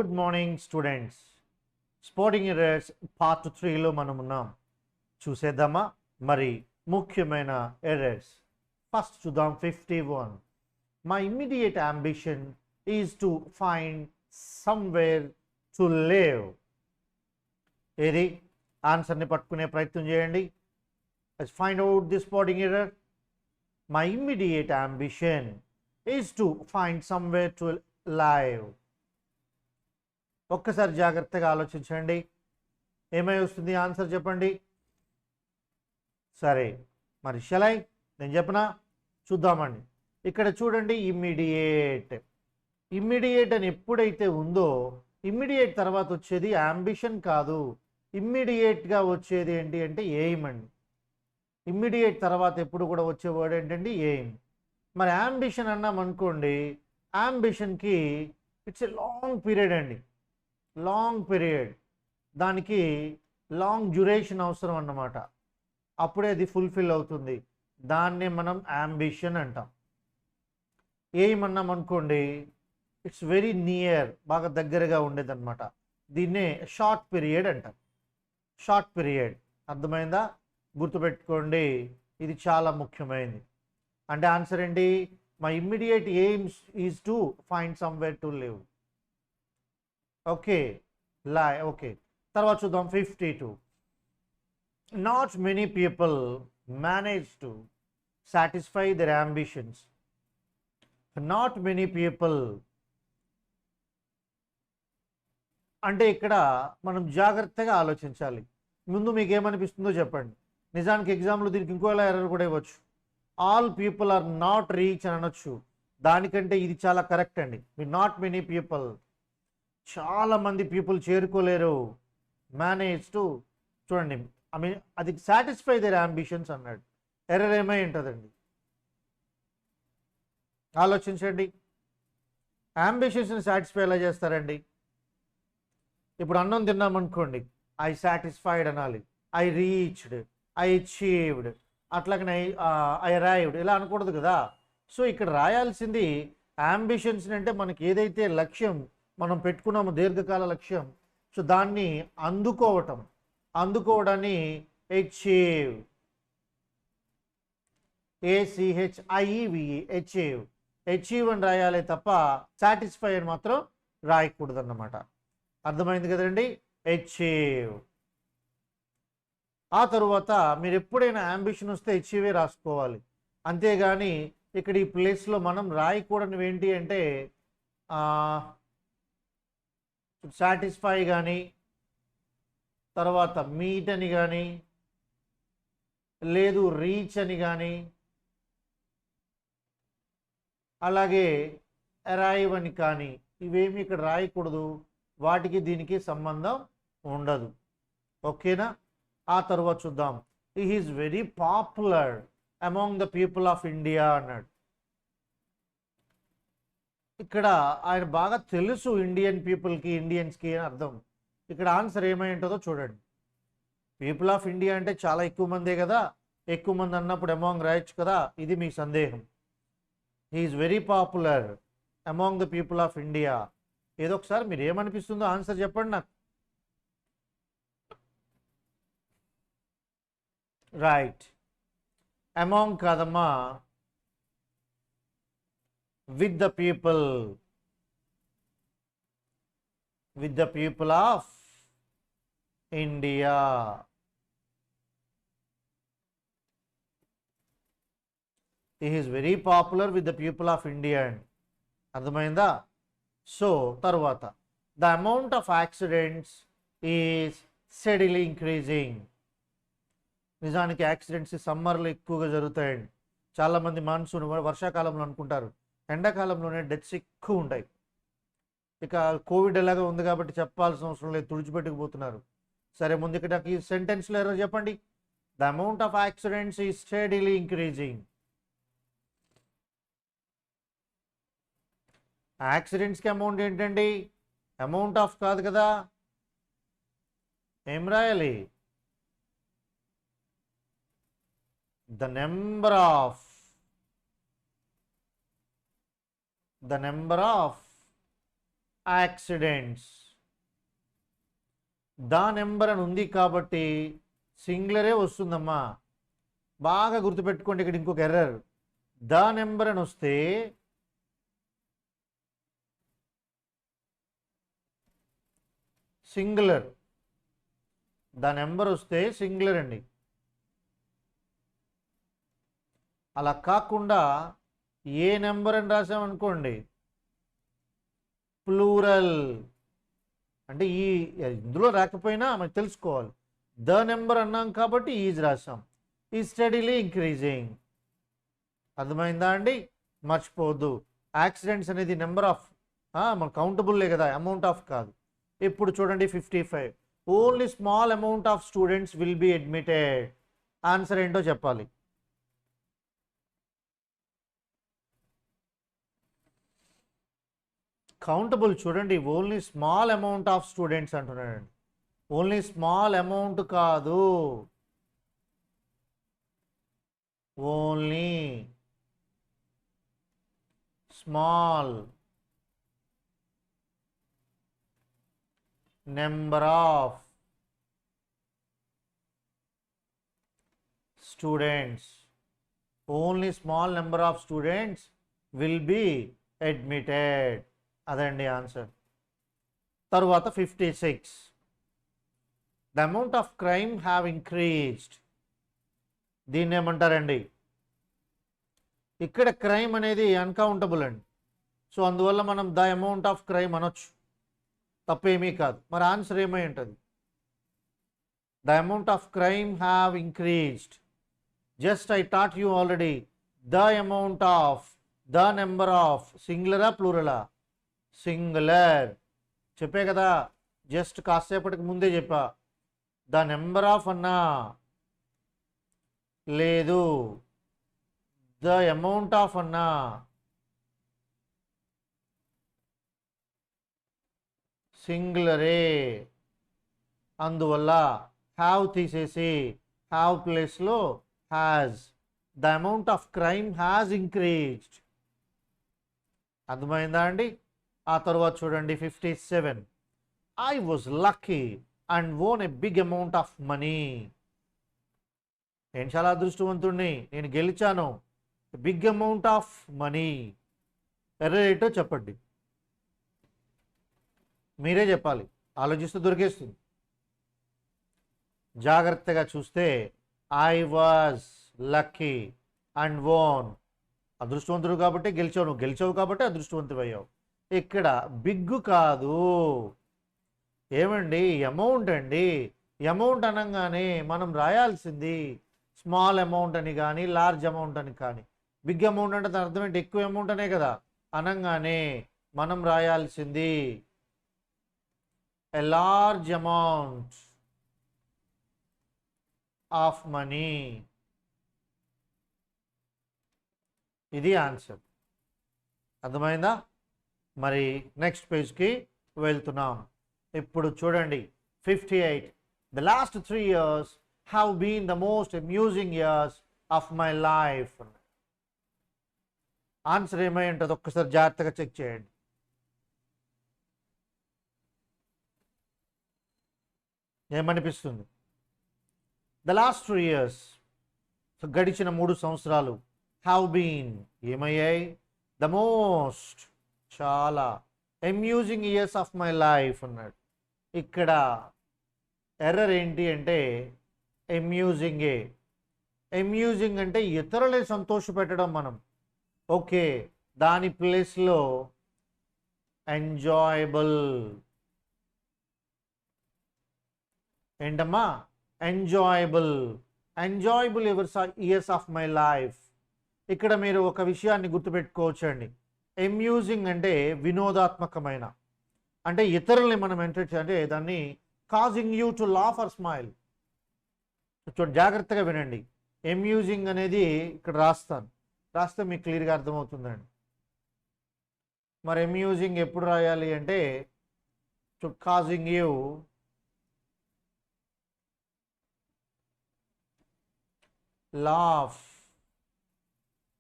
Good morning students. Sporting errors part 3లో మనం ఉన్నాం. చూసేద్దామా మరి ముఖ్యమైన ఎర్రర్స్. ఫస్ట్ చూద్దాం 51. My immediate ambition is to find somewhere to live. ఏది ఆన్సర్ని పట్టుకునే ప్రయత్నం చేయండి. Let's find out the sporting error. My immediate ambition is to find somewhere to live. ఒక్కసారి జాగ్రత్తగా ఆలోచించండి. ఏమై వస్తుంది ఆన్సర్ చెప్పండి. సరే మరి షలై నేను చెప్పనా, చూద్దామండి. ఇక్కడ చూడండి, ఇమ్మీడియేట్. ఇమ్మీడియేట్ అని ఎప్పుడైతే ఉందో ఇమ్మీడియేట్ తర్వాత వచ్చేది అంబిషన్ కాదు, ఇమ్మీడియేట్గా వచ్చేది ఏంటి అంటే ఎయిమ్ అండి. ఇమ్మీడియేట్ తర్వాత ఎప్పుడు కూడా వచ్చే వర్డ్ ఏంటండి, ఎయిమ్. మరి అంబిషన్ అన్నాం అనుకోండి, అంబిషన్కి ఇట్స్ ఏ లాంగ్ పీరియడ్ అండి, లాంగ్ పీరియడ్. దానికి లాంగ్ డ్యూరేషన్ అవసరం అన్నమాట. అప్పుడే అది ఫుల్ఫిల్ అవుతుంది. దాన్నే మనం అంబిషన్ అంటాం. ఏమన్నాం అనుకోండి, ఇట్స్ వెరీ నియర్, బాగా దగ్గరగా ఉండేదన్నమాట. దీన్నే షార్ట్ పీరియడ్ అంటాం. షార్ట్ పీరియడ్ అర్థమైందా? గుర్తుపెట్టుకోండి, ఇది చాలా ముఖ్యమైనది. అంటే ఆన్సర్ ఏంటి, my immediate aims is to find somewhere to live. Okay okay. తర్వాత చూద్దాం 52. Not many people manage to satisfy their ambitions. Not many people అంటే ఇక్కడ మనం జాగ్రత్తగా ఆలోచించాలి. ముందు మీకు ఏమనిపిస్తుందో చెప్పండి. నిజానికి ఎగ్జామ్లో దీనికి ఇంకోలా ఎర్రర్ కూడా ఇవ్వచ్చు. All people are not reach అని అనొచ్చు. దానికంటే ఇది చాలా కరెక్ట్ అండి. మీ నాట్ మెనీ పీపుల్, చాలా మంది పీపుల్ చేరుకోలేరు. మేనేజ్ టు చూడండి, ఐ మీన్ అది సాటిస్ఫై దేర్ అంబిషన్స్ అన్నాడు. ఎర్రర్ ఏమై ఉంటుందండి, ఆలోచించండి. అంబిషన్స్ని సాటిస్ఫై ఎలా చేస్తారండి? ఇప్పుడు అన్నం తిన్నామనుకోండి, ఐ సాటిస్ఫైడ్ అనాలి, ఐ రీచ్డ్, ఐ అచీవ్డ్, అట్లాగనే ఐ అరైవ్డ్, ఇలా అనకూడదు కదా. సో ఇక్కడ రాయాల్సింది అంబిషన్స్ అంటే మనకి ఏదైతే లక్ష్యం మనం పెట్టుకున్నామో, దీర్ఘకాల లక్ష్యం, సో దాన్ని అందుకోవడాన్ని అచీవ్, ACHIEVE, అచీవ్. అచీవ్ అని రాయాలి తప్ప సాటిస్ఫై అని మాత్రం రాయకూడదు అన్నమాట. అర్థమైంది కదండి, అచీవ్. ఆ తరువాత మీరు ఎప్పుడైనా అంబిషన్ వస్తే అచీవే రాసుకోవాలి. అంతేగాని ఇక్కడ ఈ ప్లేస్లో మనం రాయకూడనివి ఏంటి అంటే సాటిస్ఫై కానీ, తర్వాత మీట్ అని కానీ, లేదు రీచ్ అని కానీ, అలాగే అరైవ్ అని కానీ, ఇవేమి ఇక్కడ రాయకూడదు. వాటికి దీనికి సంబంధం ఉండదు. ఓకేనా? ఆ తర్వాత చూద్దాం. He is very popular among the people of India అన్నాడు. ఇక్కడ ఆయన బాగా తెలుసు ఇండియన్ పీపుల్కి, ఇండియన్స్కి అని అర్థం. ఇక్కడ ఆన్సర్ ఏమై ఉంటుందో చూడండి. పీపుల్ ఆఫ్ ఇండియా అంటే చాలా ఎక్కువ మందే కదా, ఎక్కువ మంది అన్నప్పుడు అమాంగ్ రాయొచ్చు కదా. ఇది మీ సందేహం. He is very popular among the people of India. ఏదో ఒకసారి మీరు ఏమనిపిస్తుందో ఆన్సర్ చెప్పండి నాకు. రైట్, అమాంగ్ కాదమ్మా, with the people of India. He is very popular with the people of India. అర్థమైందా? సో తర్వాత the amount of accidents is steadily increasing. నిజానికి accidents సమ్మర్లో ఎక్కువగా జరుగుతాయండి. చాలామంది మాన్సూన్ వర్షాకాలంలో అనుకుంటారు, ఎండాకాలంలోనే డెత్స్ ఎక్కువ ఉంటాయి. ఇక కోవిడ్ ఎలాగో ఉంది కాబట్టి చెప్పాల్సిన అవసరం లేదు, తుడిచిపెట్టుకుపోతున్నారు. సరే, ముందు ఇక్కడ ఈ సెంటెన్స్లో ఎవరో చెప్పండి. The amount of accidents is steadily increasing. యాక్సిడెంట్స్కి అమౌంట్ ఏంటండి? అమౌంట్ ఆఫ్ కాదు కదా, ఏం రాయాలి? The number of. the number of accidents. The number అని ఉంది కాబట్టి సింగులరే వస్తుందమ్మా. బాగా గుర్తుపెట్టుకోండి, ఇక్కడ ఇంకొక ఎర్రర్. ద నెంబర్ అని వస్తే సింగులర్. ద నెంబర్ వస్తే సింగులర్ అండి. అలా కాకుండా ఏ నెంబర్ అని రాసామనుకోండి ప్లూరల్. అంటే ఈ ఇందులో రాకపోయినా మనకు తెలుసుకోవాలి. ద నెంబర్ అన్నాం కాబట్టి ఈజ్ రాసాం. ఈ స్టడీలీ ఇంక్రీజింగ్. అర్థమైందా అండి? మర్చిపోవద్దు, యాక్సిడెంట్స్ అనేది నెంబర్ ఆఫ్ మన కౌంటబుల్లే కదా, అమౌంట్ ఆఫ్ కాదు. ఇప్పుడు చూడండి 55. Only small amount of students will be admitted. Answer ఏంటో చెప్పాలి. కౌంటబుల్ చూడండి, only small amount of students అంటున్నాడండి. ఓన్లీ స్మాల్ అమౌంట్ కాదు, only small number of students. Only small number of students will be admitted. అదండి answer. తరువాత 56. The amount of crime have increased. దీన్ని ఏమంటారండి? ఇక్కడ క్రైమ్ అనేది అన్కౌంటబుల్ అండి. సో అందువల్ల మనం ద అమౌంట్ ఆఫ్ క్రైమ్ అనొచ్చు, తప్పేమీ కాదు. మరి ఆన్సర్ ఏమై ఉంటుంది? The amount of crime have increased. Just I taught you already. The amount of, the number of, సింగులరా ప్లూరలా? సింగులర్. చెప్పే కదా, జస్ట్ కాసేపటికి ముందే చెప్పా. ద నెంబర్ ఆఫ్ అన్నా లేదు, ద అమౌంట్ ఆఫ్ అన్నా సింగులరే. అందువల్ల హ్యావ్ తీసేసి హ్యావ్ ప్లేస్లో has. The amount of crime has increased. అర్థమైందా అండి? ఆ తర్వాత చూడండి 57. I was lucky and won a big amount of money. నేను చాలా అదృష్టవంతుడిని, నేను గెలిచాను big amount of money. Error ఏంటో చెప్పండి, మీరే చెప్పాలి, ఆలోచిస్తూ దొరికేస్తుంది. జాగ్రత్తగా చూస్తే I was lucky and won. అదృష్టవంతుడు కాబట్టి గెలిచావు, నువ్వు గెలిచావు కాబట్టి అదృష్టవంతుడు అయ్యావు. ఇక్కడ బిగ్ కాదు, ఏమండి అమౌంట్ అండి. అమౌంట్ అనగానే మనం రాయాల్సింది స్మాల్ అమౌంట్ అని కానీ లార్జ్ అమౌంట్ అని కానీ. బిగ్ అమౌంట్ అంటే దాని అర్థం ఏంటి? ఎక్కువ అమౌంట్ అనే కదా. అనగానే మనం రాయాల్సింది a large amount of money. ఇది ఆన్సర్. అర్థమైందా? మరి నెక్స్ట్ పేజ్కి వెళ్తున్నాం. ఇప్పుడు చూడండి 58. The last 3 years have been the most amusing years of my life. Answer ఏమై ఉంటుంది ఒక్కసారి జాగ్రత్తగా చెక్ చేయండి. ఏమనిపిస్తుంది? ద లాస్ట్ 3 years, గడిచిన 3 సంవత్సరాలు, హ్యావ్ బీన్ ఏమయ్యాయి? ద మోస్ట్ చాలా, amusing years of my life అన్నాడు. ఇక్కడ ఎర్రర్ ఏంటి అంటే అమ్యూజింగే. అమ్యూజింగ్ అంటే ఇతరులని సంతోషపెట్టడం మనం. ఓకే, దాని ప్లేస్లో ఎంజాయబుల్. ఏంటమ్మా? Enjoyable. Enjoyable years of my life. ఇక్కడ మీరు ఒక విషయాన్ని గుర్తుపెట్టుకోవచ్చండి. అమ్యూజింగ్ అంటే వినోదాత్మకమైన, అంటే ఇతరుల్ని మనం ఎంటర్టైన్, అంటే దాన్ని causing you to laugh or smile. చూడండి జాగ్రత్తగా వినండి. అమ్యూజింగ్ అనేది ఇక్కడ రాస్తే మీకు క్లియర్గా అర్థమవుతుందండి. మరి అమ్యూజింగ్ ఎప్పుడు రాయాలి అంటే causing you laugh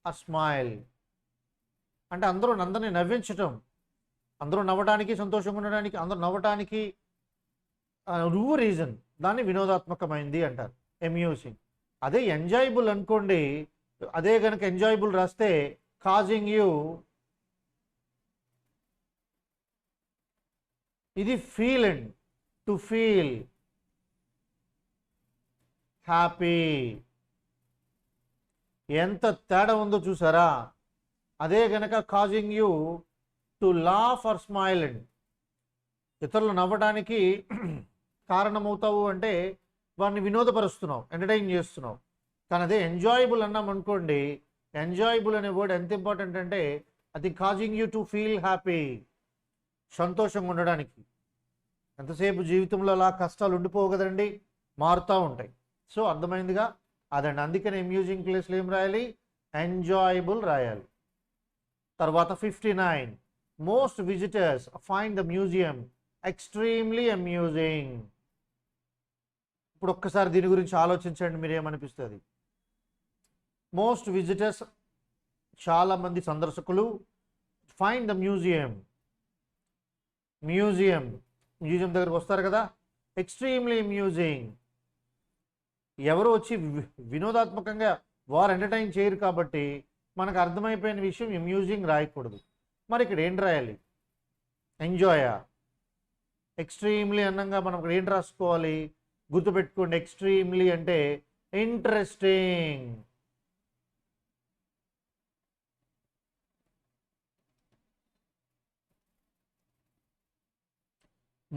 or smile. అంటే అందరిని నవ్వించటం, అందరూ నవ్వడానికి, సంతోషంగా ఉండడానికి, అందరూ నవ్వటానికి నువ్వు రీజన్, దాన్ని వినోదాత్మకమైంది అంటారు, అమ్యూజింగ్. అదే ఎంజాయబుల్ అనుకోండి, అదే కనుక ఎంజాయబుల్ రాస్తే కాజింగ్ యూ, ఇది feel and to feel happy. ఎంత తేడా ఉందో చూసారా? అదే గనక causing you to laugh or smile and, ఇతరులు నవ్వడానికి కారణమవుతావు అంటే వారిని వినోదపరుస్తున్నావు, ఎంటర్టైన్ చేస్తున్నావు. కానీ అదే ఎంజాయబుల్ అన్నాం అనుకోండి, ఎంజాయబుల్ అనే వర్డ్ ఎంత ఇంపార్టెంట్ అంటే అది causing you to feel happy, సంతోషంగా ఉండడానికి. ఎంతసేపు జీవితంలో అలా కష్టాలు ఉండిపోవు కదండి, మారుతూ ఉంటాయి. సో అర్థమైందిగా, అదండి. అందుకని అమ్యూజింగ్ ప్లేస్లో ఏం రాయాలి? ఎంజాయబుల్ రాయాలి. తర్వాత 59, most visitors find the museum extremely amusing. ఇప్పుడు ఒక్కసారి దీని గురించి ఆలోచించండి, మీరేమనిపిస్తుంది? మోస్ట్ విజిటర్స్, చాలామంది సందర్శకులు, ఫైండ్ ద మ్యూజియం, మ్యూజియం దగ్గరకు వస్తారు కదా, ఎక్స్ట్రీమ్లీ అమ్యూజింగ్. ఎవరు వచ్చి వినోదాత్మకంగా వారు ఎంటర్టైన్ చేయరు కాబట్టి మనకు అర్థమైపోయిన విషయం అమ్యూజింగ్ రాయకూడదు. మరి ఇక్కడ ఏం రాయాలి? ఎంజాయా? ఎక్స్ట్రీమ్లీ అన్నంగా మనం ఇక్కడ ఏం రాసుకోవాలి? గుర్తుపెట్టుకోండి, ఎక్స్ట్రీమ్లీ అంటే interesting.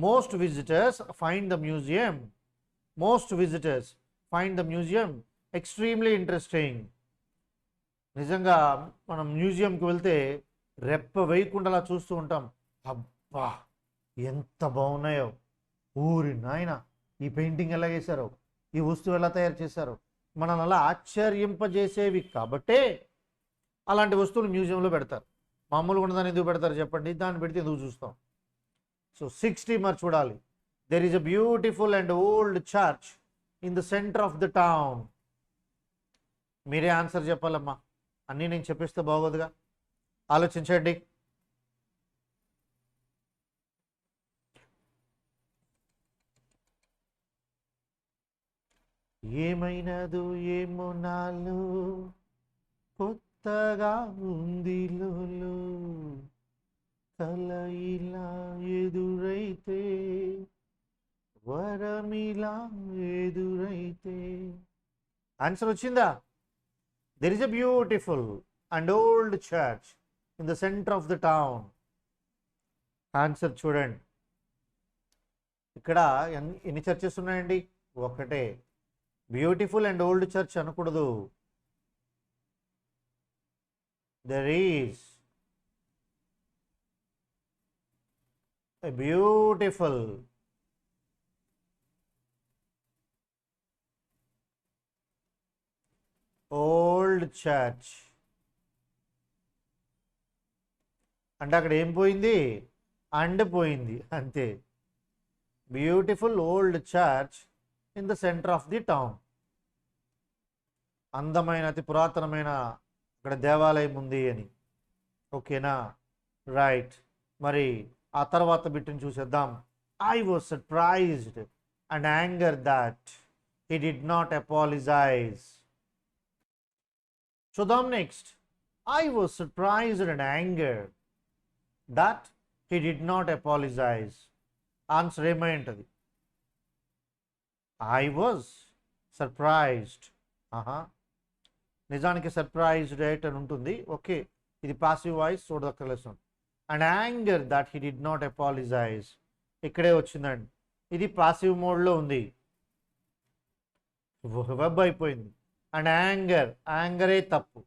Most visitors find the museum, most visitors find the museum extremely interesting. నిజంగా మనం మ్యూజియంకి వెళ్తే రెప్ప వేయకుండా చూస్తూ ఉంటాం. అబ్బా ఎంత బాగున్నాయో, ఊరి నాయన ఈ పెయింటింగ్ ఎలా వేశారో, ఈ వస్తువు ఎలా తయారు చేశారో, మనల్ని అలా ఆశ్చర్యింపజేసేవి కాబట్టే అలాంటి వస్తువులు మ్యూజియంలో పెడతారు. మామూలుగా ఉన్నదాన్ని ఎందుకు పెడతారు చెప్పండి? దాన్ని పెడితే ఎందుకు చూస్తాం? సో 60 మరి చూడాలి. There is a beautiful and old church in the centre of the town. మీరే ఆన్సర్ చెప్పాలమ్మా, అన్నీ నేను చెప్పేస్తే బాగోదుగా, ఆలోచించండి. ఏమైనదు ఏమో నాలో కొత్తగా ఉంది లోలో, కల ఇలా ఎదురైతే వరమిలా ఎదురైతే. ఆన్సర్ వచ్చిందా? There is a beautiful and old church in the centre of the town. Answer చూడండి. ఇక్కడ ఎన్ని చర్చెస్ ఉన్నాయండి? ఒకటే. బ్యూటిఫుల్ అండ్ ఓల్డ్ చర్చ్ అనకూడదు. There is a beautiful old church. అంటే అక్కడ ఏం పోయింది? అండ్ పోయింది అంతే. Beautiful old church in the centre of the town. అందమైన అతి పురాతనమైన అక్కడ దేవాలయం ఉంది అని. ఓకేనా? రైట్. మరి ఆ తర్వాత బిట్ని చూసేద్దాం. I was surprised and anger that he did not apologise. చూద్దాం next. I was surprised and anger that he did not apologise. Answer ఏమై ఉంటుంది? I was surprised. నిజానికి సర్ప్రైజ్డ్ అని ఉంటుంది. ఓకే, ఇది పాసివ్ వాయిస్ చూడదక్కర్లేదు. And anger that he did not apologise ఇక్కడే వచ్చిందండి. ఇది పాసివ్ మోడ్లో ఉంది, వెబ్ అయిపోయింది. అండ్ యాంగరే తప్పు.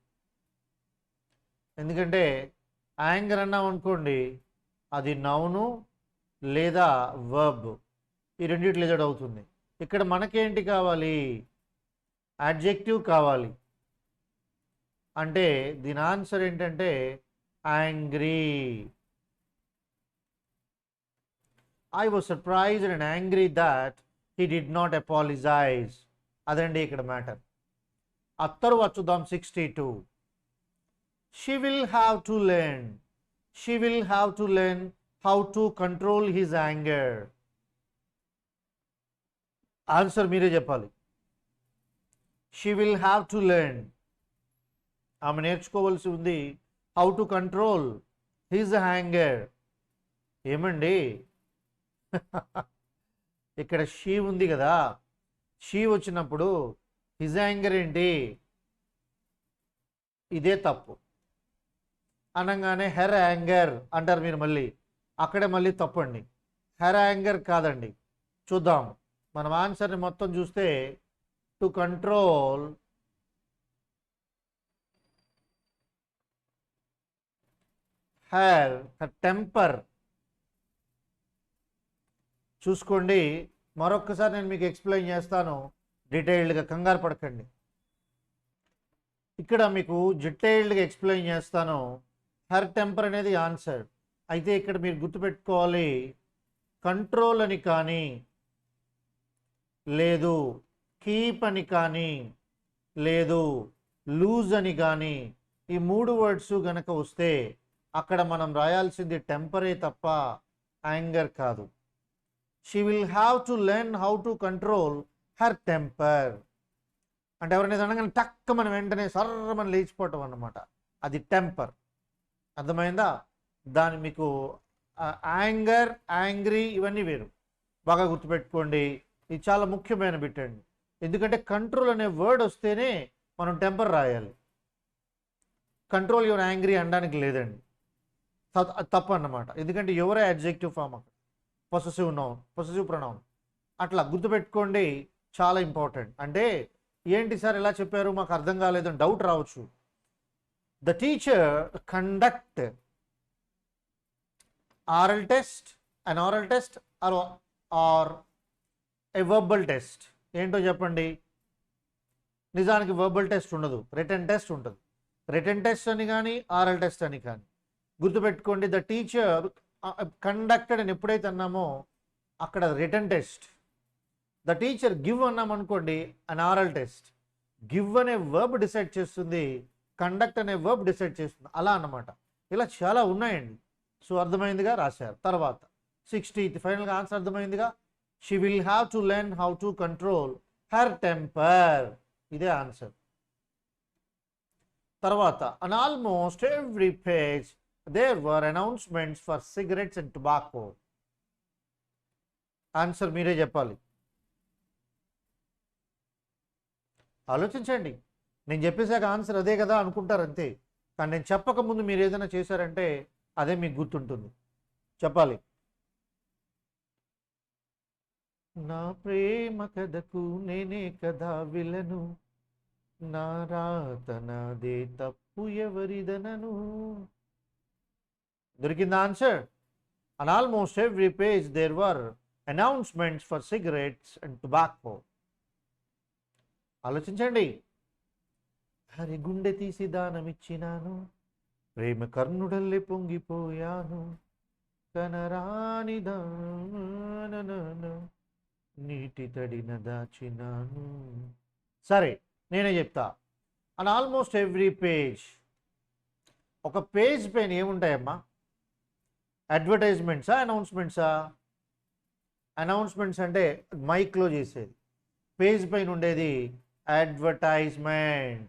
ఎందుకంటే యాంగర్ అన్నాం అనుకోండి, అది నౌను లేదా వర్బ్, ఈ రెండిట్లో ఏదో అవుతుంది. ఇక్కడ మనకేంటి కావాలి? అడ్జెక్టివ్ కావాలి. అంటే దీని ఆన్సర్ ఏంటంటే angry. I was surprised and angry that he did not apologize. అదండి ఇక్కడ మ్యాటర్. ఆ తరువాత చూద్దాం 62. She will have to learn. She will have to learn how to control his anger? Answer మీరే చెప్పాలి. She will have to learn, ఆమె నేర్చుకోవాల్సి ఉంది how to control his anger. ఏమండి ఇక్కడ షీ ఉంది కదా, షీ వచ్చినప్పుడు హిజ్ యాంగర్ ఏంటి? ఇదే తప్పు. అనగానే హెర్ యాంగర్ అంటారు మీరు, మళ్ళీ అక్కడే మళ్ళీ తప్పండి. హెర్ యాంగర్ కాదండి. చూద్దాం మనం ఆన్సర్ని మొత్తం చూస్తే, టు కంట్రోల్ హెర్ టెంపర్. చూసుకోండి, మరొక్కసారి నేను మీకు ఎక్స్ప్లెయిన్ చేస్తాను డీటెయిల్డ్గా, కంగారు పడకండి. ఇక్కడ మీకు డీటెయిల్డ్గా ఎక్స్ప్లెయిన్ చేస్తాను. హెర్ టెంపర్ అనేది ఆన్సర్. అయితే ఇక్కడ మీరు గుర్తుపెట్టుకోవాలి, కంట్రోల్ అని కానీ, లేదు కీప్ అని కానీ, లేదు లూజ్ అని కానీ, ఈ 3 వర్డ్స్ గనక వస్తే అక్కడ మనం రాయాల్సింది టెంపరే తప్ప యాంగర్ కాదు. She will have to learn how to control her temper అంటే ఎవరైనా అనగానే టక్క మనం వెంటనే సర్రమని లేచిపోవటం అన్నమాట, అది టెంపర్. అర్థమైందా? దాని మీకు యాంగర్, యాంగ్రీ ఇవన్నీ వేరు. బాగా గుర్తుపెట్టుకోండి, ఇది చాలా ముఖ్యమైన బిట్ అండి. ఎందుకంటే కంట్రోల్ అనే వర్డ్ వస్తేనే మనం టెంపర్ రాయాలి. కంట్రోల్ యువర్ యాంగ్రీ అనడానికి లేదండి, తప్పు అన్నమాట. ఎందుకంటే ఎవరే అడ్జెక్టివ్ ఫామ్, అక్కడ పొసెసివ్ నౌన్, పొసెసివ్ ప్రొనౌన్. అట్లా గుర్తుపెట్టుకోండి, చాలా ఇంపార్టెంట్. అంటే ఏంటి సార్ ఇలా చెప్పారు, మాకు అర్థం కాలేదని డౌట్ రావచ్చు. The teacher conduct oral test, an oral test or a verbal test. ఏంటో చెప్పండి. నిజానికి వర్బల్ టెస్ట్ ఉండదు, రిటన్ టెస్ట్ ఉంటుంది. రిటన్ టెస్ట్ అని కానీ, ఆరల్ టెస్ట్ అని కానీ గుర్తుపెట్టుకోండి. ద టీచర్ కండక్టెడ్ అని ఎప్పుడైతే అన్నామో అక్కడ written test. The teacher give అన్నాం అనుకోండి, అన్ ఆరల్ టెస్ట్. గివ్ అనే వర్బ్ డిసైడ్ చేస్తుంది, కండక్ట్ అనే వర్బ్ డిసైడ్ చేస్తుంది, అలా అన్నమాట. ఇలా చాలా ఉన్నాయండి. సో అర్థమైందిగా, రాశారు. తర్వాత 60th ఫైనల్గా ఆన్సర్ అర్థమైందిగా. She will have to learn how to control her temper, ఇదే ఆన్సర్. తర్వాత on almost every page there were announcements for cigarettes and tobacco. Answer మీరే చెప్పాలి. ఆలోచించండి. నేను చెప్పేశాక ఆన్సర్ అదే కదా అనుకుంటారు అంతే. కానీ నేను చెప్పకముందు మీరు ఏదైనా చేశారంటే అదే మీకు గుర్తుంటుంది. చెప్పాలి. నా ప్రేమ కథకు నేనే కదా విలను, నా రాత నాదే తప్పు ఎవరిదనను. దొరికింది answer. On almost every page there were announcements for cigarettes and tobacco. ఆలోచించండి. హరి గుండె తీసి దానమిచ్చినాను, ప్రేమ కర్ణుడల్లే పొంగిపోయాను, కనరాని దానను నీటి తడిన దాచినాను. సరే నేనే చెప్తా. అండ్ ఆల్మోస్ట్ ఎవ్రీ పేజ్, ఒక పేజ్ పైన ఏముంటాయమ్మా? అడ్వర్టైజ్మెంట్సా, అనౌన్స్మెంట్సా? అనౌన్స్మెంట్స్ అంటే మైక్లో చేసేది. పేజ్ పైన ఉండేది అడ్వర్టైజ్మెంట్.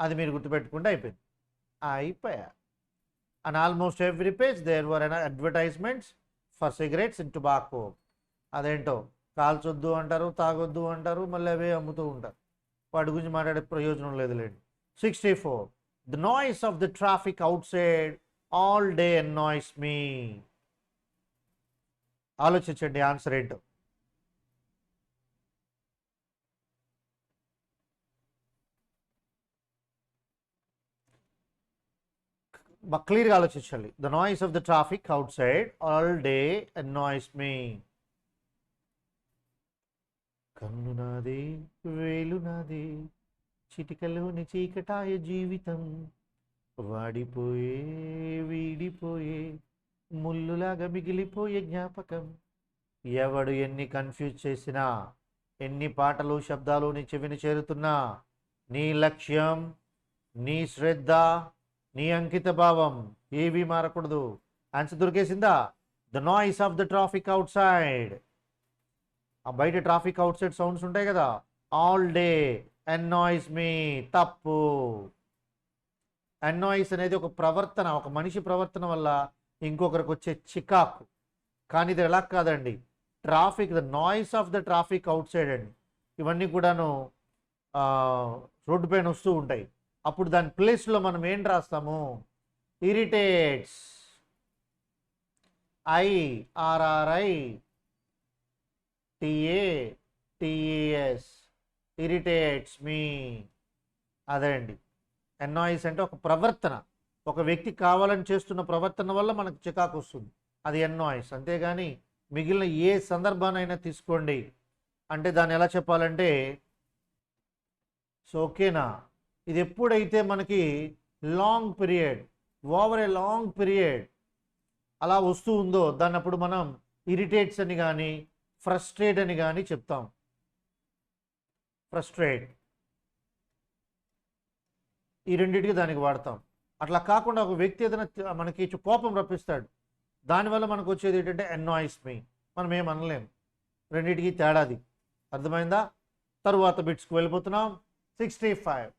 అది మీరు గుర్తుపెట్టుకుంటే అయిపోయింది, అయిపోయా. And almost every page there were advertisements for cigarettes and tobacco. అదేంటో కాల్చొద్దు అంటారు, తాగొద్దు అంటారు, మళ్ళీ అవే అమ్ముతూ ఉంటారు. వాటి గురించి మాట్లాడే ప్రయోజనం లేదులేండి. 64 the noise of the traffic outside all day annoys me. ఆలోచించండి ఆన్సర్ ఏంటో. క్లియర్గా ఆలోచించాలి. The noise of the traffic outside all day annoys me. కన్ను నాదే, వేలు నాదే, చిటికలోని చీకటాయ జీవితం, వాడిపోయే వీడిపోయే ముల్లులాగా మిగిలిపోయే జ్ఞాపకం. ఎవడు ఎన్ని కన్ఫ్యూజ్ చేసినా, ఎన్ని పాటలు శబ్దాలు నీ చెవిని చేరుతున్నా, నీ లక్ష్యం నీ శ్రద్ధ, నీ అంకిత భావం ఏవి మారకూడదు. ఆన్సర్ దొరికేసిందా? The noise of the traffic outside. ఆ బయట ట్రాఫిక్ అవుట్ సైడ్ సౌండ్స్ ఉంటాయి కదా, ఆల్ డే అన్నాయిస్ మీ. తప్పు. అన్నాయిస్ అనేది ఒక ప్రవర్తన, ఒక మనిషి ప్రవర్తన వల్ల ఇంకొకరికి వచ్చే చికాకు. కానీ ఇది ఎలా కాదండి, traffic, the noise of the traffic out side అండి. ఇవన్నీ కూడాను రోడ్డు పైన వస్తూ ఉంటాయి. అప్పుడు దాని ప్లేస్లో మనం ఏం రాస్తాము? ఇరిటేట్స్. IRRI TATES, ఇరిటేట్స్ మీ. అదే అండి, అన్నాయిస్ అంటే ఒక ప్రవర్తన, ఒక వ్యక్తి కావాలని చేస్తున్న ప్రవర్తన వల్ల మనకు చికాకు వస్తుంది, అది అన్నాయిస్. అంతేగాని మిగిలిన ఏ సందర్భానైనా తీసుకోండి, అంటే దాన్ని ఎలా చెప్పాలంటే, సో ఓకేనా, ఇది ఎప్పుడైతే మనకి long period, over a long period అలా వస్తూ ఉందో దాన్ని అప్పుడు మనం ఇరిటేట్స్ అని కానీ ఫ్రస్ట్రేట్ అని కానీ చెప్తాం. ఫ్రస్ట్రేట్, ఈ రెండింటికి దానికి వాడతాం. అట్లా కాకుండా ఒక వ్యక్తి ఏదైనా మనకి కోపం రప్పిస్తాడు, దానివల్ల మనకు వచ్చేది ఏంటంటే అన్నాయిస్ మీ. మనం ఏం అనలేం, రెండింటికి తేడాది. అర్థమైందా? తరువాత బిట్స్కి వెళ్ళిపోతున్నాం. 65.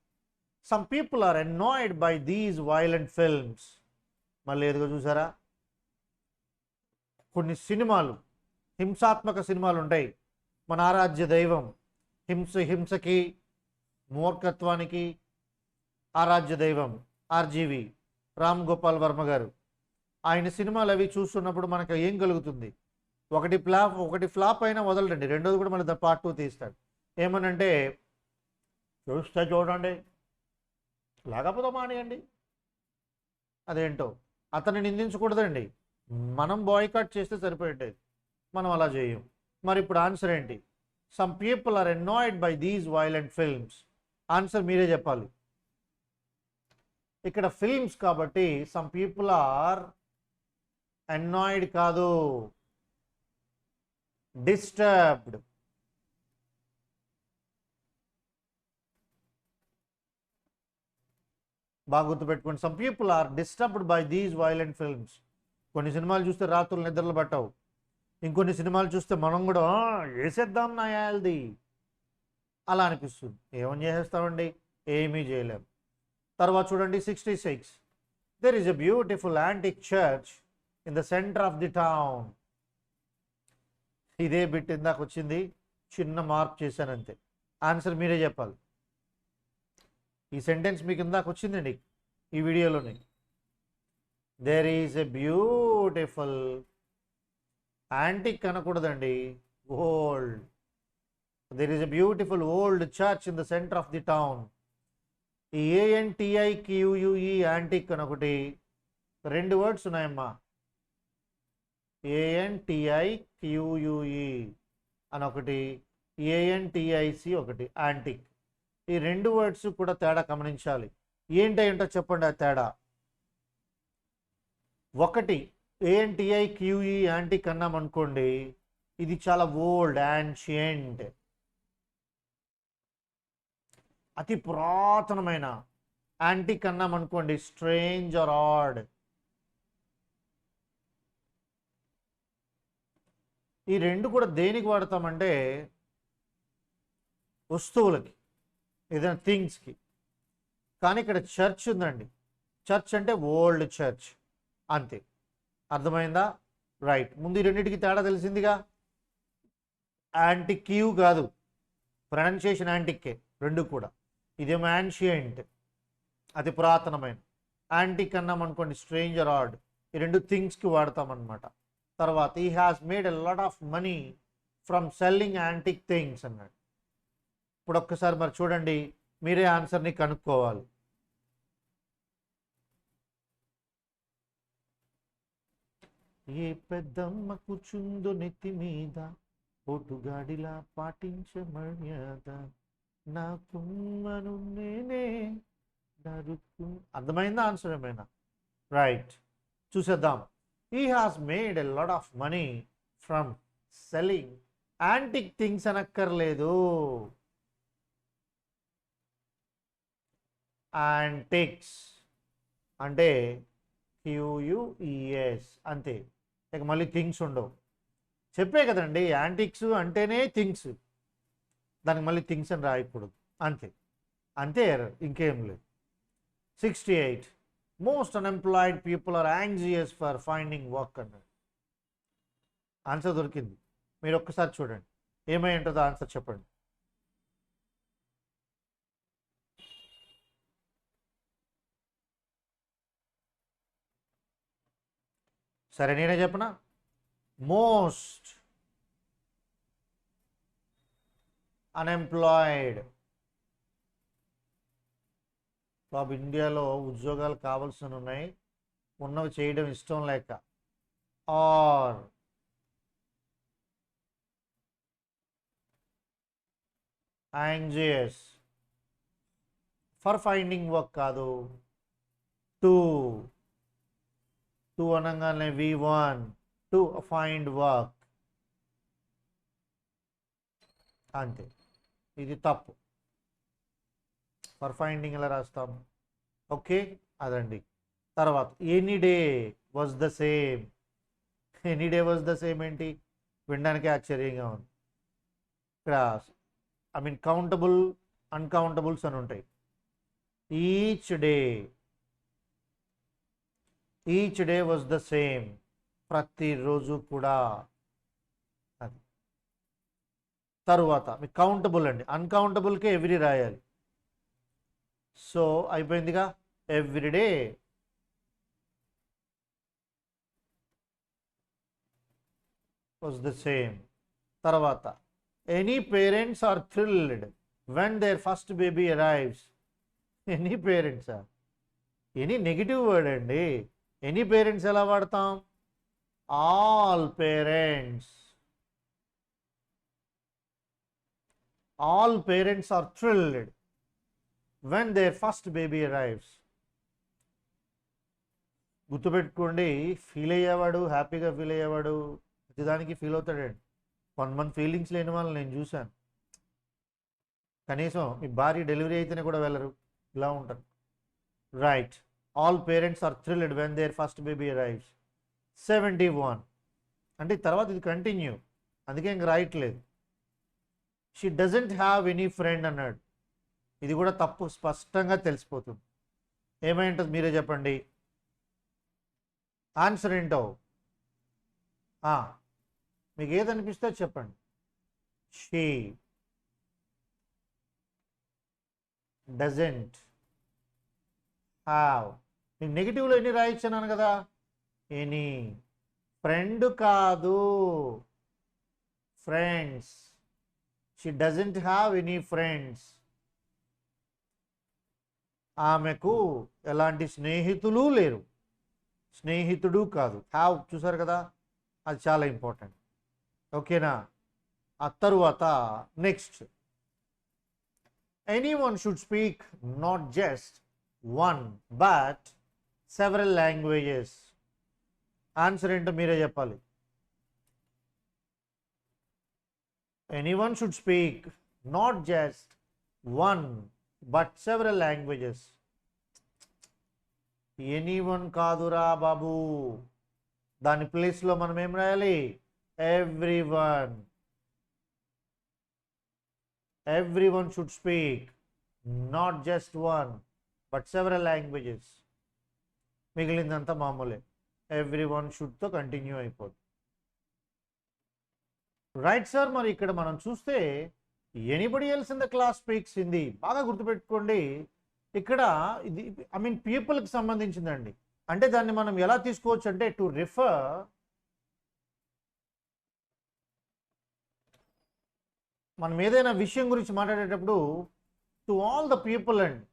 Some people are annoyed by these violent films. మళ్ళీ ఎదుగు చూసారా, కొన్ని సినిమాలు, హింసాత్మక సినిమాలు ఉంటాయి. మన ఆరాధ్య దైవం, హింసకి మూర్ఖత్వానికి ఆరాధ్య దైవం RGV, రామ్ గోపాల్ వర్మ గారు. ఆయన సినిమాలు అవి చూస్తున్నప్పుడు మనకు ఏం కలుగుతుంది? ఒకటి ఫ్లాప్ అయినా వదలరండి, రెండోది కూడా మళ్ళీ పార్ట్ 2 తీస్తాడు. ఏమనంటే, చూస్తే చూడండి, లేకపోతే మానేయండి. అదేంటో, అతన్ని నిందించకూడదండి, మనం బాయ్కాట్ చేస్తే సరిపోయేది, మనం అలా చేయం. మరి ఇప్పుడు ఆన్సర్ ఏంటి? Some people are annoyed by these violent films. Answer మీరే చెప్పాలి. ఇక్కడ ఫిల్మ్స్ కాబట్టి సమ్ పీపుల్ ఆర్ అన్నాయిడ్ కాదు, డిస్టర్బ్డ్. బాగా గుర్తుపెట్టుకోండి, some people are disturbed by these violent films. కొన్ని సినిమాలు చూస్తే రాత్రులు నిద్రలు పట్టవు, ఇంకొన్ని సినిమాలు చూస్తే మనం కూడా వేసేద్దాం నాయాలది అలా అనిపిస్తుంది. ఏమని చేసేస్తామండి? ఏమీ చేయలేం. తర్వాత చూడండి 66. There is a beautiful antique church in the centre of the town. ఇదే బిట్ ఇందాక వచ్చింది, చిన్న మార్క్ చేశానంతే. ఆన్సర్ మీరే చెప్పాలి. ఈ సెంటెన్స్ మీకు ఇందాక వచ్చిందండి ఈ వీడియోలోనే. There is a beautiful, antique అనకూడదండి, old. There is a beautiful old church in the centre of the town. ఈ ANTIQUE యాంటిక్ అని ఒకటి, రెండు వర్డ్స్ ఉన్నాయమ్మా. ANTIQUE అని ఒకటి, ANTIC ఒకటి, యాంటిక్. ఈ రెండు వర్డ్స్ కూడా తేడా గమనించాలి. ఏంటో చెప్పండి ఆ తేడా. ఒకటి ANTIQUE యాంటిక్ అన్నాం అనుకోండి, ఇది చాలా ఓల్డ్, యాన్షియంట్, అతి పురాతనమైన. యాంటిక్ అన్నాం అనుకోండి, స్ట్రేంజ్ ఆర్ ఆడ్. ఈ రెండు కూడా దేనికి వాడతామంటే వస్తువులకి, ఏదైనా థింగ్స్కి. కానీ ఇక్కడ చర్చ్ ఉందండి, చర్చ్ అంటే ఓల్డ్ చర్చ్ అంతే. అర్థమైందా? రైట్. ముందు ఈ రెండింటికి తేడా తెలిసిందిగా. యాంటిక్యూ కాదు, ప్రొనౌన్సియేషన్ యాంటిక్కే రెండు కూడా. ఇదేమో యాన్షియంట్, అతి పురాతనమైన. యాంటిక్ అన్నాం అనుకోండి, స్ట్రేంజర్ ఆడ్. ఈ రెండు థింగ్స్కి వాడతామన్నమాట. తర్వాత ఈ has made a lot of money from selling antique things అన్నాడు. ఇప్పుడు ఒక్కసారి మరి చూడండి, మీరే ఆన్సర్ని కనుక్కోవాలి. ఏ పెద్దమ్మ కూర్చుందో నెత్తి మీద, పోటుగాడిలా పాటించమర్యాద, నా కుమ్మను నేనే నరుకు. అర్థమైందా ఆన్సర్ ఏమైనా? రైట్, చూసేద్దాం. He has made a lot of money from selling antique things అనక్కర్లేదు. యాంటిక్స్ అంటే QUES అంతే, ఇక మళ్ళీ థింగ్స్ ఉండవు. చెప్పే కదండి, యాంటిక్స్ అంటేనే థింగ్స్, దానికి మళ్ళీ థింగ్స్ అని రాయకూడదు, అంతే అంతే ఎర్రర్, ఇంకేం లేదు. 68 most unemployed people are anxious for finding work అన్నాడు. ఆన్సర్ దొరికింది, మీరు ఒక్కసారి చూడండి ఏమై ఉంటుందో ఆన్సర్ చెప్పండి. సరే నేనే చెప్పనా, మోస్ట్ అన్ఎంప్లాయిడ్. బాబు ఇండియాలో ఉద్యోగాలు కావాల్సి ఉన్నాయి, ఉన్నవి చేయడం ఇష్టం లేక, are anxious for finding work కాదు, టు అనగానే V1 టు ఫైండ్ వర్క్ అంతే, ఇది తప్పు. ఫర్ ఫైండింగ్ ఎలా రాస్తాం? ఓకే అదండి. తర్వాత any day was the same. Any day was the same ఏంటి, వినడానికి ఆశ్చర్యంగా ఉంది. ఇక్కడ కౌంటబుల్ అన్కౌంటబుల్స్ అని ఉంటాయి. Each day was the same, ప్రతిరోజు కూడా. అది తరువాత మీకు కౌంటబుల్ అండి, అన్కౌంటబుల్కే ఎవ్రీ రాయాలి. సో అయిపోయిందిగా, ఎవ్రీడే వాజ్ ద సేమ్. తర్వాత any parents are thrilled when their first baby arrives. Any పేరెంట్సా, ఎనీ నెగిటివ్ వర్డ్ అండి. ఎనీ పేరెంట్స్ ఎలా వాడతాం? All parents. All parents are thrilled when their first baby arrives. గుర్తుపెట్టుకోండి, feel అయ్యేవాడు, హ్యాపీగా feel అయ్యేవాడు ప్రతిదానికి feel అవుతాడండి. కొంతమంది feelings లేని వాళ్ళని నేను చూశాను, కనీసం మీ భార్య డెలివరీ అయితేనే కూడా వెళ్ళరు, ఇలా ఉంటారు. Right, all parents are thrilled when their first baby arrives. 71 అంటే తర్వాత ఇది కంటిన్యూ, అందుకే ఇంక రాయట్లేదు. She doesn't have any friend అన్నాడు, ఇది కూడా తప్పు, స్పష్టంగా తెలిసిపోతుంది. ఏమై ఉంటుంది మీరే చెప్పండి, ఆన్సర్ ఏంటో మీకు ఏదనిపిస్తే చెప్పండి. షీ డజంట్ హ్యావ్, నేను నెగిటివ్లో ఎన్ని రాయించాను కదా, ఎనీ. ఫ్రెండ్ కాదు, friends. She doesn't have any friends. ఆమెకు ఎలాంటి స్నేహితులు లేరు, స్నేహితుడు కాదు. హ్యావ్ చూసారు కదా, అది చాలా ఇంపార్టెంట్. ఓకేనా? ఆ తరువాత next, anyone should speak not just one but several languages. Answer ఏంటో మీరే చెప్పాలి. Anyone should speak not just one but several languages. Anyone కాదురా బాబు, దాని ప్లేస్లో మనం ఏం రాయాలి? Everyone. Everyone should speak not just one but several languages. మిగిలిందంతా మామూలే, ఎవ్రీవన్ షుడ్తో కంటిన్యూ అయిపోతుంది. రైట్ సార్, మరి ఇక్కడ మనం చూస్తే anybody else in the class speaks Hindi. బాగా గుర్తుపెట్టుకోండి, ఇక్కడ ఇది పీపుల్కి సంబంధించిందండి. అంటే దాన్ని మనం ఎలా తీసుకోవచ్చు అంటే టు రిఫర్ మనం ఏదైనా విషయం గురించి మాట్లాడేటప్పుడు టు ఆల్ ద పీపుల్ అండి,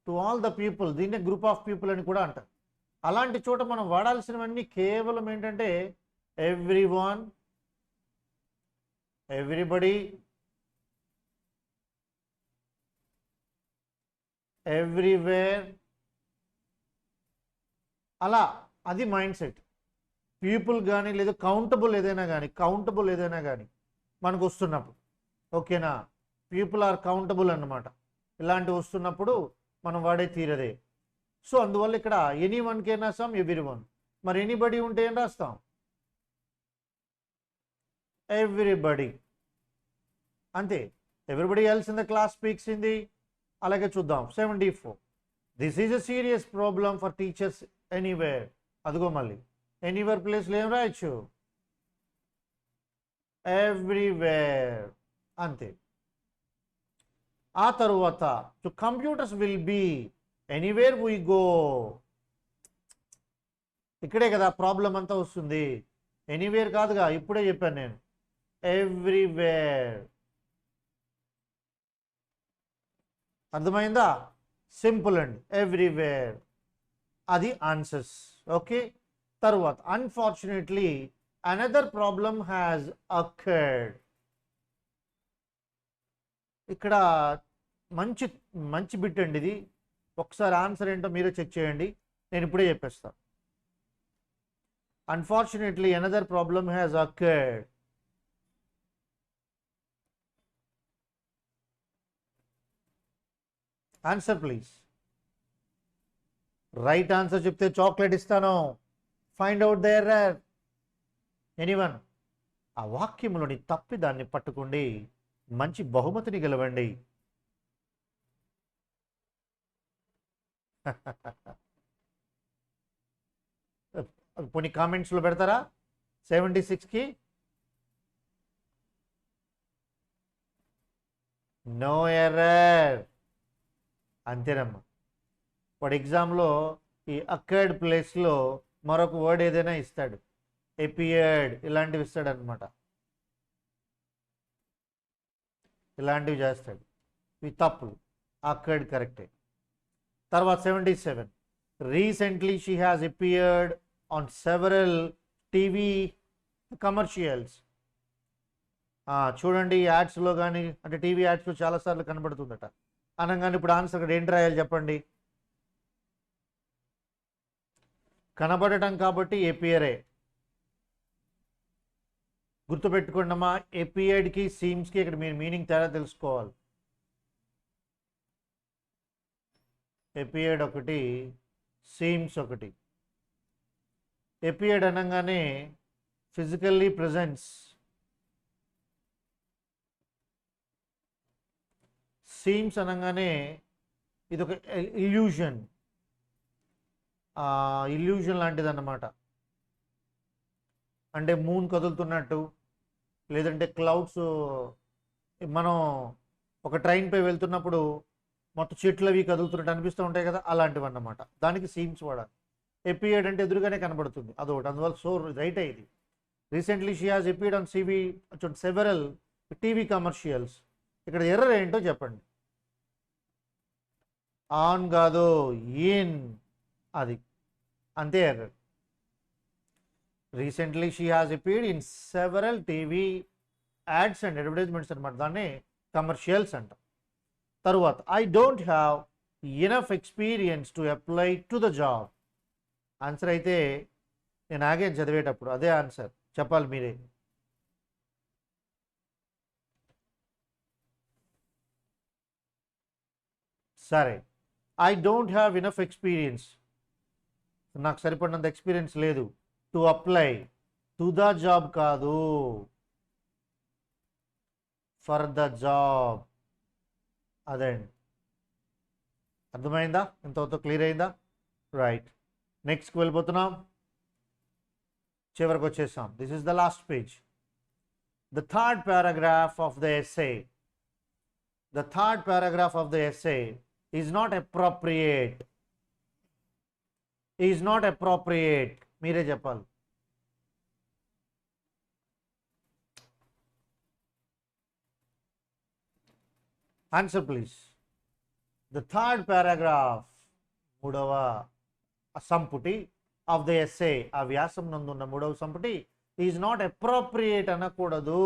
టు ఆల్ ద పీపుల్, దీన్నే గ్రూప్ ఆఫ్ పీపుల్ అని కూడా అంటారు. అలాంటి చోట మనం వాడాల్సినవన్నీ కేవలం ఏంటంటే ఎవ్రీవన్, ఎవ్రీబడి, ఎవ్రీవేర్, అలా. అది మైండ్ సెట్. పీపుల్ కానీ లేదా కౌంటబుల్ ఏదైనా కానీ మనకు వస్తున్నప్పుడు, ఓకేనా? పీపుల్ ఆర్ కౌంటబుల్ అన్నమాట. ఇలాంటివి వస్తున్నప్పుడు మనం వాడే తీరదే. సో అందువల్ల ఇక్కడ ఎనీ వన్కి ఏం రాస్తాం, ఎవ్రీ వన్. మరి ఎనీబడి ఉంటే ఏం రాస్తాం, ఎవ్రీబడి. అంతే, everybody else in the class speaks Hindi. అలాగే చూద్దాం 74. This is a serious problem for teachers anywhere. అదిగో మళ్ళీ ఎనీవేర్ ప్లేస్లో ఏం రాయొచ్చు, ఎవ్రీవేర్. అంతే. ఆ తరువాత two computers will be anywhere we go. ఇక్కడే కదా ప్రాబ్లం అంతా వస్తుంది, ఎనీవేర్ కాదుగా, ఇప్పుడే చెప్పాను నేను, ఎవ్రీవేర్. అర్థమైందా? సింపుల్ అండి, ఎవ్రీవేర్. అది ఆన్సర్స్. ఓకే. తర్వాత unfortunately another problem has occurred. ఇక్కడ మంచి మంచి బిట్ అండి ఇది. ఒకసారి ఆన్సర్ ఏంటో మీరే చెక్ చేయండి, నేను ఇప్పుడే చెప్పేస్తాను. Unfortunately another problem has occurred. Answer please. Right answer చెప్తే చాక్లెట్ ఇస్తాను. Find out the error. Anyone? ఆ వాక్యంలోని తప్పి దాన్ని పట్టుకోండి, మంచి బహుమతిని గెలవండి. కొన్ని కామెంట్స్లో పెడతారా 76కి? No error. అంతేనమ్మా. వాడు ఎగ్జామ్లో ఈ అకర్డ్ ప్లేస్లో మరొక వర్డ్ ఏదైనా ఇస్తాడు, ఎపియర్డ్ ఇలాంటివి ఇస్తాడు అనమాట. ఇలాంటివి చేస్తాడు, ఇవి తప్పులు. అకర్డ్ కరెక్టే. తర్వాత 77. Recently she has appeared on several TV commercials. చూడండి యాడ్స్లో కానీ, అంటే టీవీ యాడ్స్లో చాలాసార్లు కనబడుతుందట అనగానే ఇప్పుడు ఆన్సర్ ఇక్కడ ఏంటి రాయాలి చెప్పండి? కనబడటం కాబట్టి ఏపీఆర్ఏ. గుర్తుపెట్టుకోండమ్మా, ఏపీఐడ్కి సీమ్స్కి ఇక్కడ మీరు మీనింగ్ తేడా తెలుసుకోవాలి. ఏపీఐడ్ ఒకటి, సీమ్స్ ఒకటి. ఏపీఐడ్ అనగానే ఫిజికల్లీ ప్రెజెన్స్, సీమ్స్ అనగానే ఇది ఒక ఇల్యూషన్, ఇల్యూషన్ లాంటిది అన్నమాట. అంటే మూన్ కదులుతున్నట్టు, లేదంటే క్లౌడ్స్, మనం ఒక ట్రైన్పై వెళ్తున్నప్పుడు మొత్తం చెట్లు అవి కదులుతున్నట్టు అనిపిస్తూ ఉంటాయి కదా, అలాంటివి అన్నమాట. దానికి సీమ్స్ వాడాలి. ఎపియర్డ్ అంటే ఎదురుగానే కనబడుతుంది, అదొకటి. అందువల్ల సో రైట్ అయ్యింది. Recently she has appeared on several TV commercials. ఇక్కడ ఎర్రర్ ఏంటో చెప్పండి. ఆన్ కాదు, ఇన్. అది అంతే error. Recently she has appeared in several TV ads and advertisements అనమాట, దాన్ని కమర్షియల్స్ అంట. తరువాత I don't have enough experience to apply to the job. Answer అయితే నేను ఆగాను చదివేటప్పుడు, అదే ఆన్సర్ చెప్పాలి మీరే. సరే, I don't have enough experience, నాకు సరిపడినంత ఎక్స్పీరియన్స్ లేదు. To apply to the job కాదు, ఫర్ ద జాబ్. అదండి, అర్థమైందా? ఇంతవరకు క్లియర్ అయిందా? రైట్, నెక్స్ట్కి వెళ్ళిపోతున్నాం. చివరికి వచ్చేసాం. This is the last page. The third paragraph of the essay. The third paragraph of the essay is not appropriate. Is not appropriate, మీరే చెప్పాలి. Answer please. The third paragraph, మూడవ సంపుటి ఆఫ్ ద ఎస్సే, ఆ వ్యాసం నందున్న మూడవ సంపుటి is not appropriate అనకూడదు.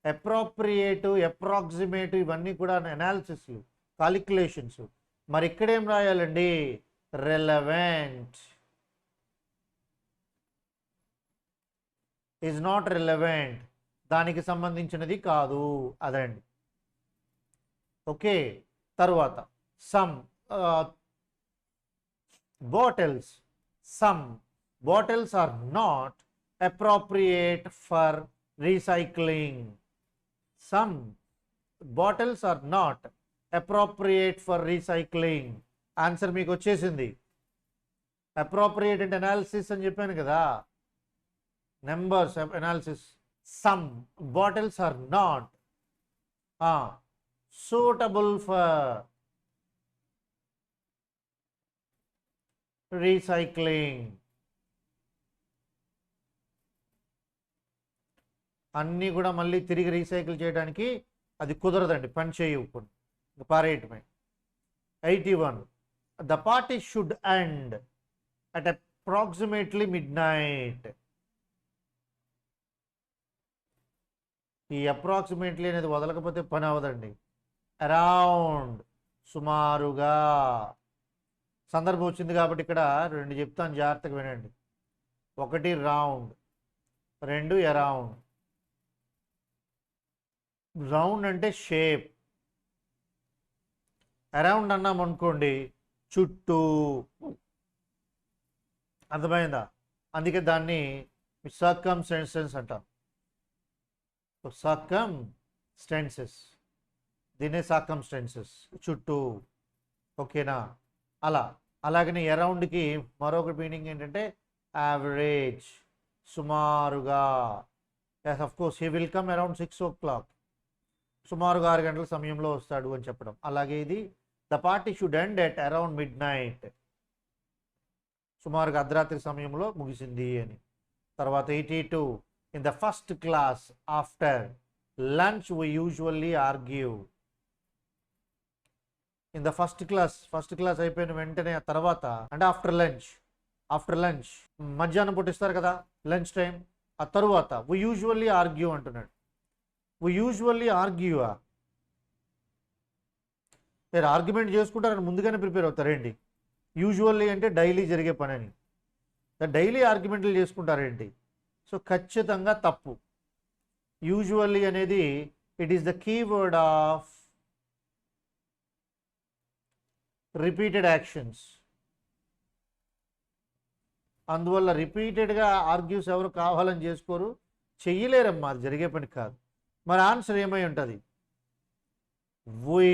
అప్రోప్రియేట్, అప్రాక్సిమేట్ ఇవన్నీ కూడా అనాలిసిస్లు, కాలిక్యులేషన్స్. మరి ఇక్కడేం రాయాలండి? రెలవెంట్. ఈజ్ నాట్ రెలవెంట్, దానికి సంబంధించినది కాదు. అదండి. ఓకే, తర్వాత some bottles. Some bottles are not appropriate for recycling. Some bottles are not appropriate for recycling. Answer మీకు వచ్చేసింది. అప్రోప్రియేట్ అంటే అనాలిసిస్ అని చెప్పాను కదా, numbers analysis. Some bottles are not suitable for recycling. అన్నీ కూడా మళ్ళీ తిరిగి రీసైకిల్ చేయడానికి అది కుదరదండి, పని చేయకుండా పారేయటమే. 81. The party should end at approximately midnight. ఈ అప్రాక్సిమేట్లీ అనేది వదలకపోతే పని అవదండి. అరౌండ్, సుమారుగా. సందర్భం వచ్చింది కాబట్టి ఇక్కడ రెండు చెప్తాను, జాగ్రత్తగా వినండి. 1 రౌండ్, 2 అరౌండ్. రౌండ్ అంటే షేప్, అరౌండ్ అన్నాం అనుకోండి చుట్టూ. అర్థమైందా? అందుకే దాన్ని సర్కమ్స్టెన్సెస్ అంటాం. సర్కమ్స్టెన్సెస్, దీనే సర్కమ్స్టెన్సెస్, చుట్టూ. ఓకేనా? అలాగనే అరౌండ్కి మరొక మీనింగ్ ఏంటంటే యావరేజ్, సుమారుగా. Yes, of course he will come around 6 o'clock. సుమారుగా 6 గంటల సమయంలో వస్తాడు అని చెప్పడం. అలాగే ఇది the party should end at around mid night, సుమారుగా అర్ధరాత్రి సమయంలో ముగిసింది అని. తర్వాత 82. In the first class after lunch we usually argue. In the first class అయిపోయిన వెంటనే ఆ తర్వాత అంటే ఆఫ్టర్ లంచ్ మధ్యాహ్నం పుట్టిస్తారు కదా, లంచ్ టైం. ఆ తరువాత we usually argue అంటున్నాడు. we usually argue. మీరు ఆర్గ్యుమెంట్ చేసుకుంటారని ముందుగానే ప్రిపేర్ అవుతారేంటి? యూజువల్లీ అంటే డైలీ జరిగే పని అని. డైలీ ఆర్గ్యుమెంట్లు చేసుకుంటారేంటి? సో ఖచ్చితంగా తప్పు. యూజువల్లీ అనేది it is the keyword of repeated actions. అందువల్ల రిపీటెడ్గా ఆర్గ్యూస్ ఎవరు కావాలని చేసుకోరు, చెయ్యలేరమ్మా, అది జరిగే పని కాదు. మరి ఆన్సర్ ఏమై ఉంటుంది? we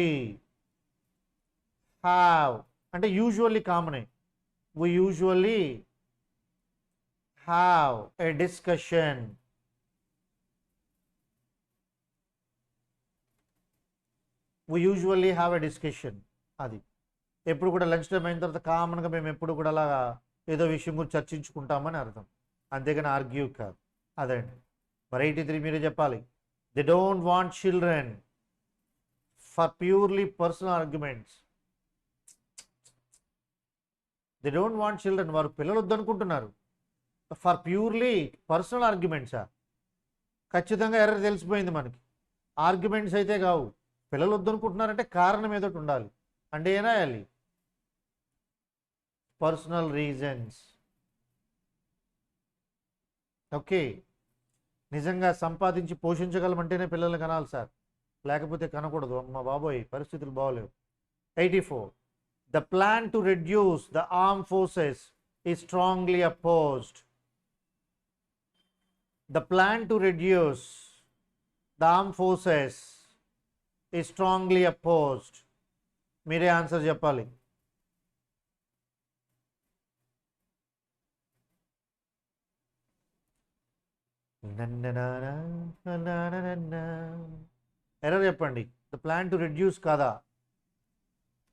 have అంటే యూజువల్లీ కామనే. we usually have a discussion. we usually have a discussion. అది ఎప్పుడు కూడా లంచ్ టైం అయిన తర్వాత కామన్గా మేము ఎప్పుడు కూడా అలా ఏదో విషయం గురించి చర్చించుకుంటామని అర్థం, అంతేగాని ఆర్గ్యూ కాదు. అదండి. మరి 83 మీరే చెప్పాలి. They don't want children for purely personal arguments. They don't want children, వారు పిల్లలు వద్దనుకుంటున్నారు ఫర్ ప్యూర్లీ పర్సనల్ ఆర్గ్యుమెంట్సా? ఖచ్చితంగా ఎర్రర్ తెలిసిపోయింది మనకి. ఆర్గ్యుమెంట్స్ అయితే కావు. పిల్లలు వద్దనుకుంటున్నారంటే కారణం ఏదో ఉండాలి. అంటే ఏం రాయాలి? Personal reasons. ఓకే, నిజంగా సంపాదించి పోషించగలమంటేనే పిల్లల్ని కనాలి సార్, లేకపోతే కనకూడదు. అమ్మ బాబోయ్, పరిస్థితులు బాగోలేవు. 84. The plan to reduce the armed forces is strongly opposed. The plan to reduce the armed forces is strongly opposed. మీరే ఆన్సర్ చెప్పాలి. ఎర్రర్ చెప్పండి. ద ప్లాన్ టు రెడ్యూస్ కాదా?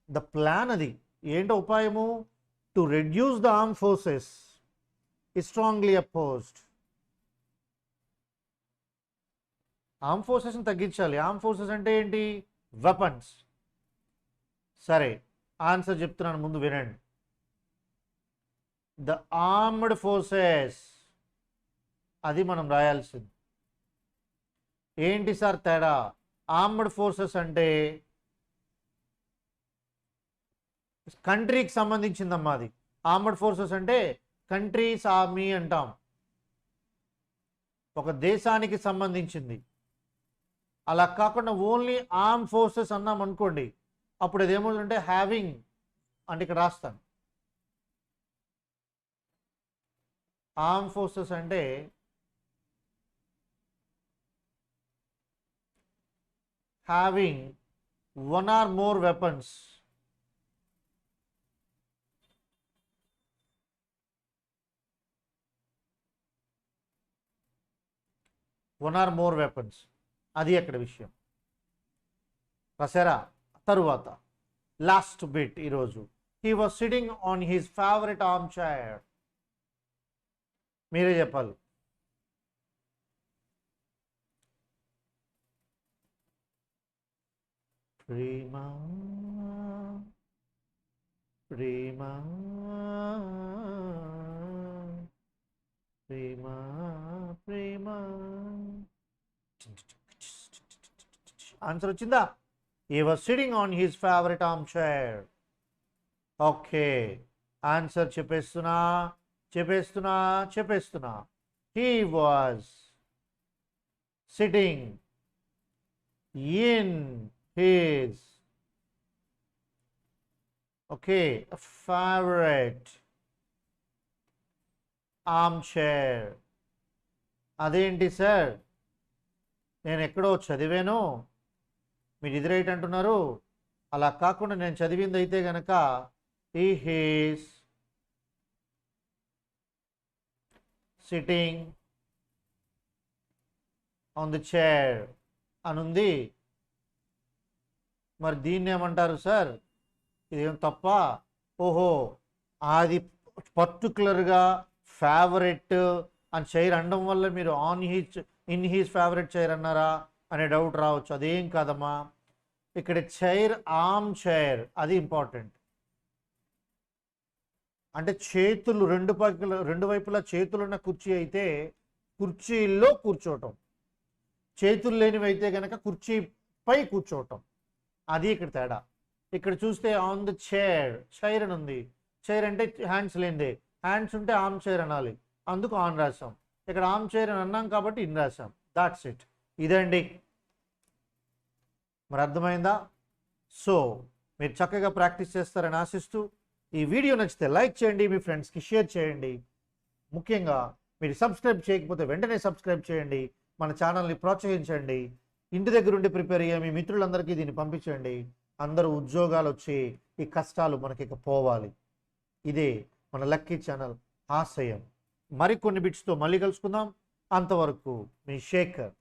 ద ప్లాన్ అది ఏంటో ఉపాయము? To reduce the arm forces is strongly opposed. Arm ఫోర్సెస్ని తగ్గించాలి. Arm forces అంటే ఏంటి? వెపన్స్. సరే, ఆన్సర్ చెప్తున్నాను, ముందు వినండి. ద ఆర్మ్డ్ ఫోర్సెస్, అది మనం రాయాల్సింది. ఏంటి సార్ తేడా? ఆర్మ్డ్ ఫోర్సెస్ అంటే కంట్రీకి సంబంధించిందమ్మా అది. ఆర్మ్డ్ ఫోర్సెస్ అంటే కంట్రీస్ ఆర్మీ అంటాం, ఒక దేశానికి సంబంధించింది. అలా కాకుండా ఓన్లీ ఆర్మ్ ఫోర్సెస్ అన్నాం అనుకోండి, అప్పుడు అదేమవుతుందంటే హ్యావింగ్ అంటే ఇక్కడ రాస్తాను. ఆర్మ్ ఫోర్సెస్ అంటే having one or more weapons. One or more weapons, అది అక్కడ విషయం. రాసారా? తరువాత లాస్ట్ బిట్ ఈరోజు, he was sitting on his favourite armchair. మీరే చెప్పాలి. ప్రేమ ప్రేమ ప్రేమ ప్రేమ. ఆన్సర్ వచ్చిందా? He was sitting on his favorite armchair. Okay, answer చెప్పేస్తున్నా. He was sitting in his favorite armchair. అదేంటి సార్, నేను ఎక్కడో చదివాను, మీరు ఇది రైట్ అంటున్నారు. అలా కాకుండా నేను చదివింది అయితే గనక he is sitting on the chair అనుంది. మరి దీన్ని ఏమంటారు సార్? ఇదేం తప్ప? ఓహో, అది పర్టికులర్గా ఫేవరెట్ అని చైర్ అనడం వల్ల మీరు ఇన్ హీస్ ఫేవరెట్ చైర్ అన్నారా అనే డౌట్ రావచ్చు. అదేం కాదమ్మా, ఇక్కడ చైర్ ఆర్మ్ చైర్ అది ఇంపార్టెంట్. అంటే చేతులు రెండు వైపులా చేతులున్న కుర్చీ అయితే కుర్చీల్లో కూర్చోవటం, చేతులు లేనివి అయితే కనుక కుర్చీపై కూర్చోవటం, అది ఇక్కడ తేడా. ఇక్కడ చూస్తే ఆన్ ద చైర్ అని ఉంది. చైర్ అంటే హ్యాండ్స్ లేనిదే, హ్యాండ్స్ ఉంటే ఆర్మ్ చైర్ అనాలి, అందుకు ఆన్ రాసాం. ఇక్కడ ఆర్మ్ చైర్ అని అన్నాం కాబట్టి ఇన్ రాసాం. That's it. ఇదండి. మరి అర్థమైందా? సో మీరు చక్కగా ప్రాక్టీస్ చేస్తారని ఆశిస్తూ, ఈ వీడియో నచ్చితే లైక్ చేయండి, మీ ఫ్రెండ్స్కి షేర్ చేయండి. ముఖ్యంగా మీరు సబ్స్క్రైబ్ చేయకపోతే వెంటనే సబ్స్క్రైబ్ చేయండి, మన ఛానల్ని ప్రోత్సహించండి. ఇంటి దగ్గర ఉండి ప్రిపేర్ అయ్యే మీ మిత్రులందరికీ దీన్ని పంపించండి. అందరూ ఉద్యోగాలు వచ్చి ఈ కష్టాలు మనకి ఇక పోవాలి. ఇదే మన లక్కీ ఛానల్ ఆశయం. మరికొన్ని బిట్స్తో మళ్ళీ కలుసుకుందాం. అంతవరకు మీ శేఖర్.